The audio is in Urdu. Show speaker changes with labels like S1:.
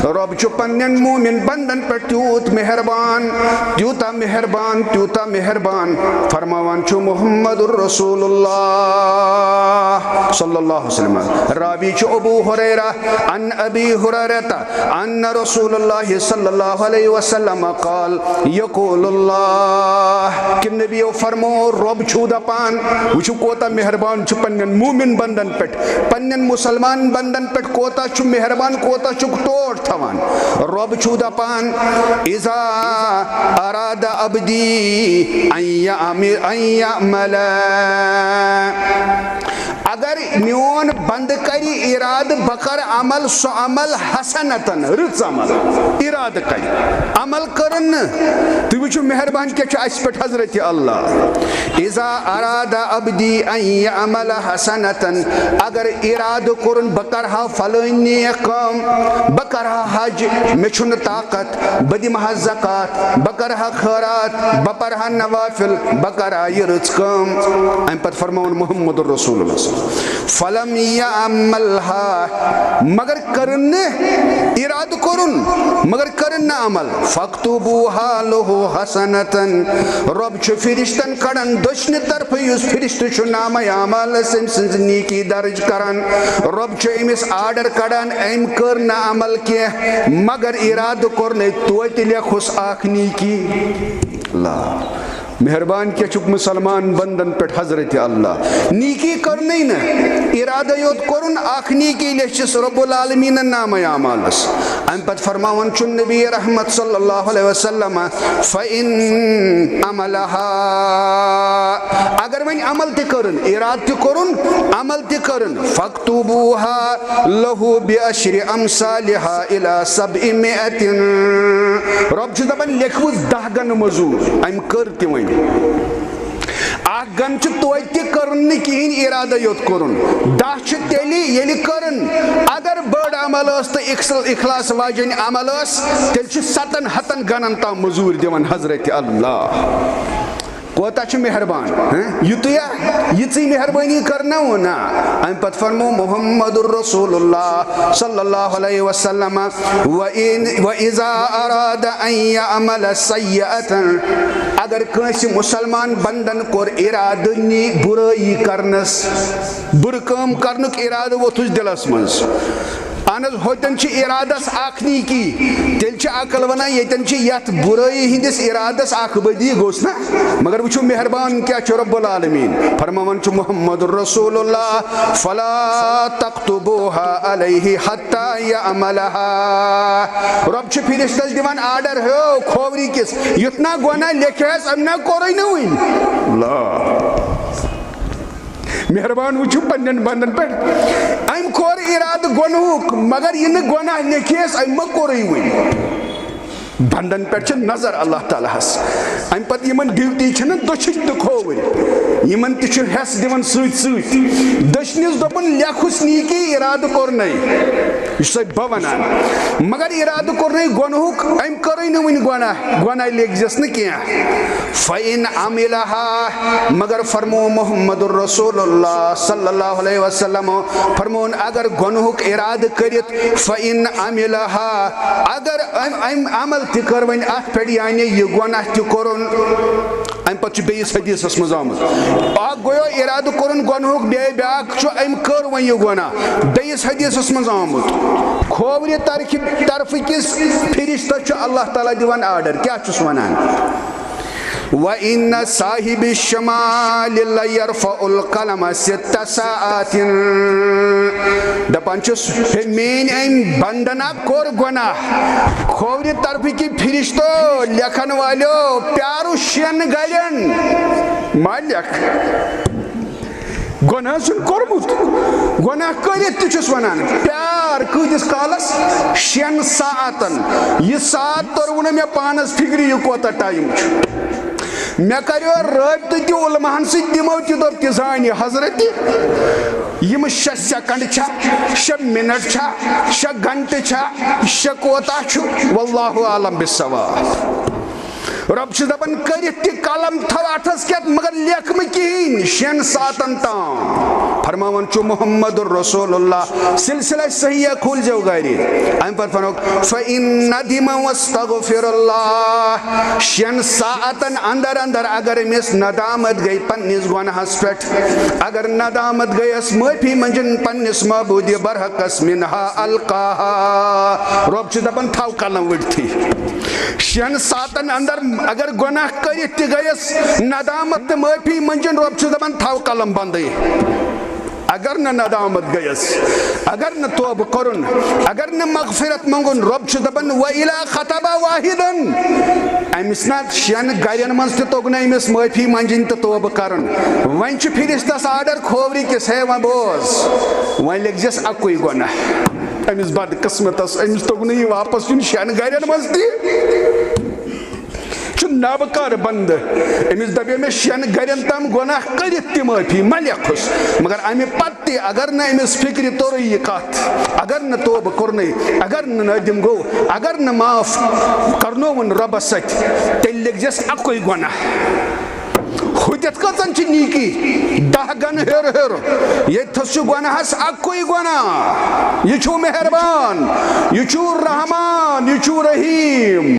S1: رب چھ پنن مومن بندن پر تیوت مہربان تیوتا مہربان تیوتا مہربان فرماوان چھ محمد الرسول اللہ صلی اللہ علیہ وسلم راوی چھ ابو ہریرہ عن ابی ہریرہ ان رسول اللہ صلی اللہ علیہ وسلم قال یقول اللہ کہ نبی فرمو رب چھو دپان وچھو کوتا مہربان چھ پنن مومن بندن پٹ پنن مسلمان بندن پٹ کوتا چھ مہربان کوتا چھ توڑ تھوان رب چھو دپان اذا اراد عبدی ان یعمل اگر میون بند کری اراد بکر عمل سو عمل حسنتن رچ عمل اراد کری عمل کرن تو وچھو مہربان کیا چھ اس پٹ حضرت اللہ اذا اراد عبدی ان یعمل حسنتن اگر اراد کرن بکرہا فلنی کام بکرہا حج مچھن طاقت بدمہا زکاة بکرہا خیرات بپرہا نوافل بکرہا یہ رچ کام ام پت فرمون محمد الرسول اللہ فلم یعملها مگر کرن اراد کرن مگر کرن عمل فاکتبوها له حسنتن رب چھ فرشتن کڑن دشن طرف یس فرشت چھ نام اعمال سمسنز نیکی درج کرن رب چھ امس آرڈر کڑن ایم کرن عمل کی مگر اراد کرن توت لکھس آخ نیکی اللہ مہربان کیا چک مسلمان بندن پٹ حضرت اللہ نیکی کرنی نا ارادہ یوت کرن آخ نیکی لچس رب العالمین نام اعمالس ام پت فرماون چن نبی رحمت صلی اللہ علیہ وسلم فإن عملها اگر من عمل تی کرن اراد تی کرن عمل تی کرن فاکتبوها له بعشر امثالها الى 700 رب چھ دپان لکھوس 10 گن مزور ام کرتی وین آخ گن چھ تویتی کرن کہین ارادہ یوت کرن 10 چھ تیلی یلی کرن اگر بڑ عمل اس تو اخلاص واجن عمل اس تیل چھ 7 گنن تا مزور دیون حضرت اللہ کوتا چھ مہربان یتی مہربانی کرنا ہونا ام پت فرمو محمد الرسول اللہ صلی اللہ علیہ وسلم وَإِذَا أَرَادَ أَن يَعْمَلَ سَيِّئَةً اگر کنسی مسلمان بندن کور ارادنی برائی کرنس برکام کرنک اراد وہ تجھ دلس منز آنز ہوتن چھ ارادس آخنی کی تیل چھ عقل ونا یتن چھ یت برائی ہندس ارادس آخ بدی گوسنا مگر وچھو مہربان کیا چھ رب العالمین فرماون چھ محمد الرسول اللہ فلا تکتبوها علیہ حتی یعملها رب چھ فرشتس دیوان آرڈر ہو کھوری کس یتنا گونا لکھیس امنا کوری نوین اللہ مہربان وچھو پنن بندن پر ام کور اراد گناہک مگر یہ گناہ لکھیس ام کوری ہوئی بندن پر چھ نظر اللہ تعالیٰ ہس ام پت یمن ڈیوٹی چھنا دشن تو کھوور یمن تہ چھ حس دیون سوت سوت دشنس دپن لکھس نیکی اراد کرنے یہ سہ بونان مگر اراد کرنے گناہک ام کرے نہ ون گناہ لکھس نہ کیا فإن عملها مگر فرمو محمد الرسول اللہ صلی اللہ علیہ وسلم فرمون اگر گناہک اراد کرت فإن عملها اگر عمل تہ کر ون ات پہ یعنی یہ گناہ تہ کرن ام پتہ بیس حدیث اس مزامت اک گویو اراد کرن گناہک بیاک چھ ام کر ون یہ گناہ بیس حدیث اس مزامت کھوور طرف کس فرشتہ چھ اللہ تعالیٰ دیوان آرڈر کیا چھس ونان وَإِنَّ صَاحِبِ الشَّمَالِ لَيَرْفَعُ الْقَلَمَ 6 ساعات دپان چھس مین ام بندنا کور گناہ کھوور طرف کی فرشتو لکھن والو پیارو 6 گلین مالک گناہ سن کورمت گناہ کرت تہ چھس ونان پیار کتس کالس 6 ساعتن یہ ساعت ترون مے پانس فکر یہ کوتا ٹائم میں کریو رابطہ تہ علماءن ست دمو تہ دپ تہ زانہ حضرت یم 6 سیکنڈ چھا 6 منٹ چھا 6 گھنٹہ چھا 6 کوتا چھ واللہ عالم بالصواب رب چھ دپان کرت تہ قلم تھو اتھس کیت مگر لیکھ مہ کہین 6 ساعتن تام فرماون چھو محمد الرسول اللہ سلسلہ صحیح کھول جو گاری ام پر فرماؤ فَإِن نَدِمَ وَاسْتَغْفِرَ اللَّهِ شین ساعتن اندر اندر اگر امس ندامت گئی پنس گناہس پہ اگر ندامت گئی اس معافی منجن پنس معبود برحقس منها القاها رب چھ دپن تھاو قلم وٹھی شین ساتن اندر اگر گناہ کرت تہ گیس ندامت معافی منجن رب چھ دپن تھاو قلم بندی اگر نہ ندامت گیس اگر نہ توبہ کرن اگر نہ مغفرت منگن رب چھ دپن وَإِلَا خَطَبَ وَاحِدًا امس نا شین گرین من تہ توگ نا امس معافی منجن تہ توبہ کرن ون چھ فرشتس آرڈر کھووری کس ہے ون بوز ون لگزس اکوئی گناہ امس بد قسمتس امس توگ نا یہ واپس یون شین گرین من تہ نابکار بند امس دبے میں شین گرین تام گناہ کرت تہ معافی ملیکھس مگر امہ پتہ اگر نہ امس فکر تور یہ کت اگر نہ توبہ کرنے اگر نہ ندم گو اگر نہ معاف کرنون ربس ست تیل لگزس اکوئی گناہ ہتت کتن چھ نیکی 10 گن ہر ہر یہ تھس گناہس اکوئی گناہ یہ چھو مہربان یہ چھو رحمان یہ چھو رحیم